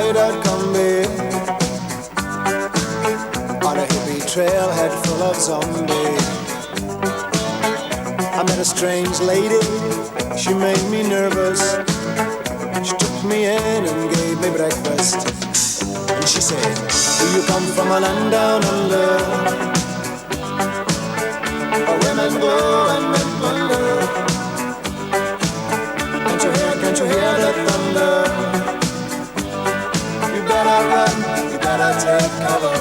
straight out Combi on a hippie trailhead full of zombies. I met a strange lady, she made me nervous. She took me in and gave me breakfast. And she said, do you come from a land down under, where women go and men wonder? Can't you hear the thunder? You better run, you better take cover.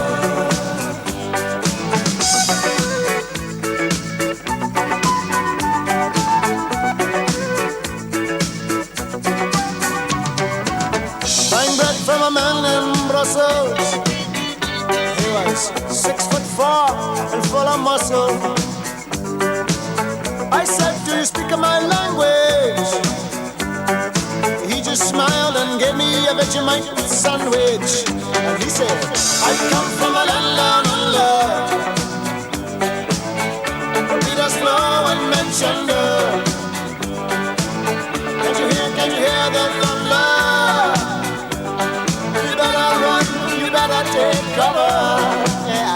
From a man in Brussels. He was 6'4" and full of muscle. I said, do you speak my language? He just smiled and gave me a Vegemite sandwich. And he said, I come from a land down under, where Peter's flow and Manchester. Can't you hear the thunder? Take cover, yeah.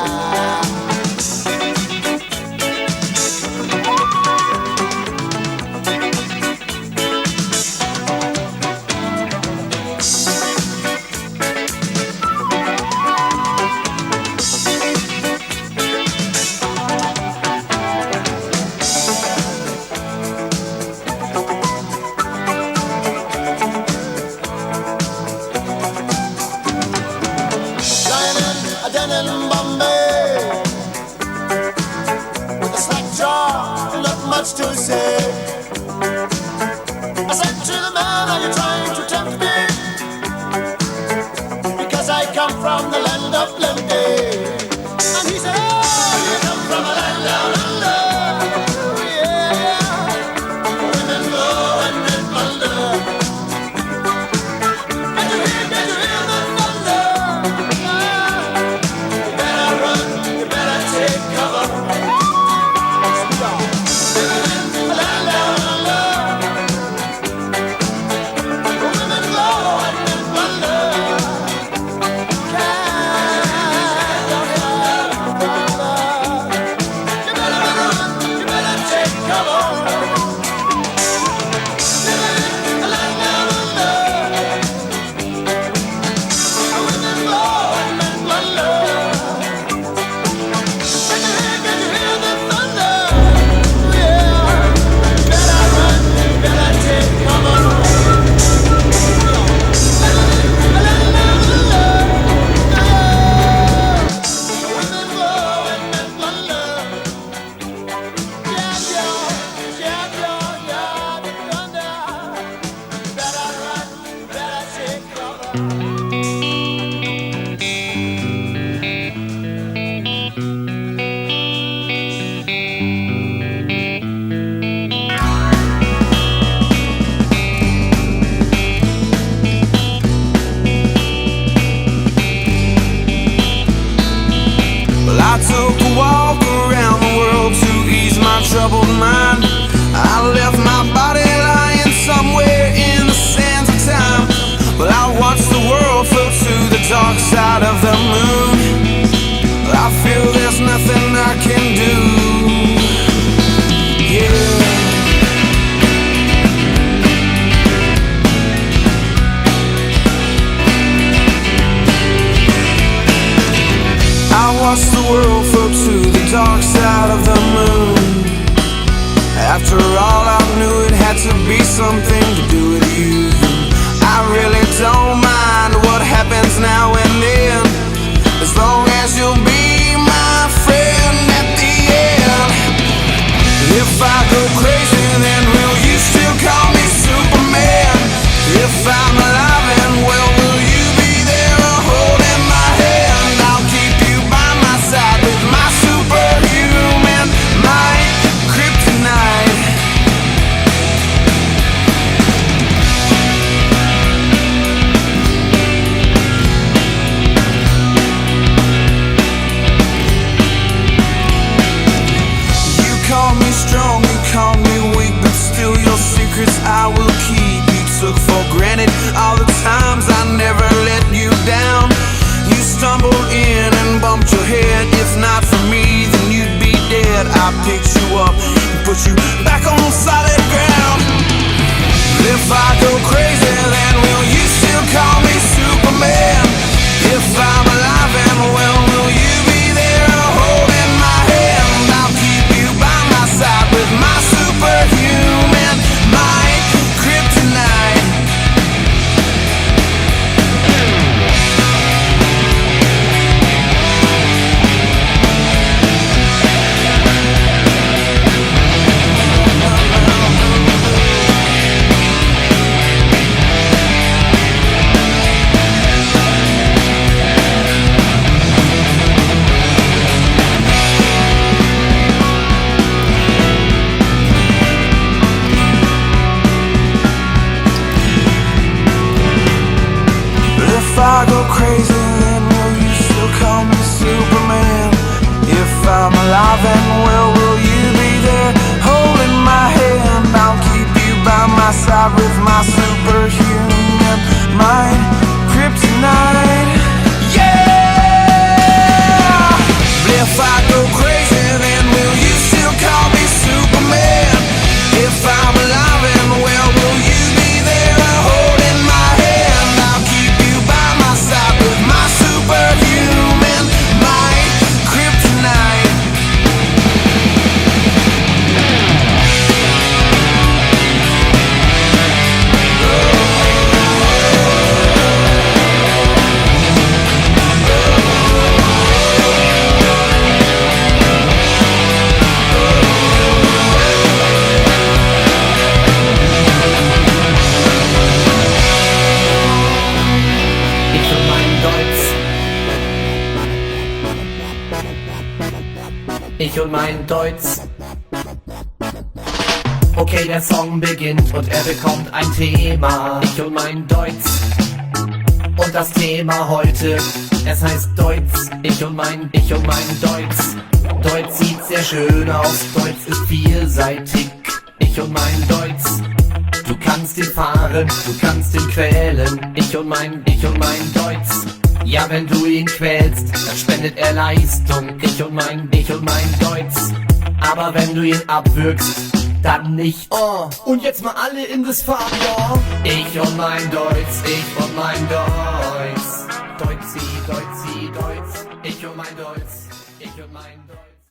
To say, I said to the man, are you trying to tempt me? Because I come from the land of plenty. And he said, oh, you come from a land down under, yeah. Women go and men wonder. Can you hear the thunder? You better run, you better take cover. Troubled mind, I left my body lying somewhere in the sands of time. But I watched the world float to the dark side of the moon. I feel there's nothing I can do. Yeah. I watched the world float to the dark side of the moon. After all, I knew it had to be something to do with you. I really don't mind what happens now and then, as long as you'll be my friend at the end. If I go crazy, then will you still call me Superman? If I'm alive and well, will you be there holding my hand? I'll keep you by my side with my superhuman might, kryptonite. I picked you up and put you back on solid ground. If I go crazy, then will you still call me Superman? If I'm alive and well, will you be there holding my hand? I'll keep you by my side with my superhuman might, kryptonite. If I go crazy, then will you still call me Superman? If I'm alive and well, will you be there holding my hand? I'll keep you by my side with my superhuman mind, kryptonite. Yeah! But if I go crazy, then will you still call me Superman? If I'm alive and well, will you be there holding my hand? I'll keep you by my side with my superhuman might, kryptonite. Ich und mein Deutsch. Ich und mein Deutsch. Okay, der Song beginnt und er bekommt ein Thema. Ich und mein Deutsch. Und das Thema heute, es heißt Deutsch. Ich und mein Deutsch. Deutsch sieht sehr schön aus, Deutsch ist vielseitig. Ich und mein Deutsch. Du kannst ihn fahren, du kannst ihn quälen. Ich und mein Deutsch. Ja, wenn du ihn quälst, dann spendet er Leistung. Ich und mein Deutsch. Aber wenn du ihn abwürgst, dann nicht. Oh, und jetzt mal alle in das Fahren, ja. Ich und mein Deutsch, ich und mein Deutsch. Deutsch, Deutsch. Ich und mein Deutsch, ich und mein Deutsch.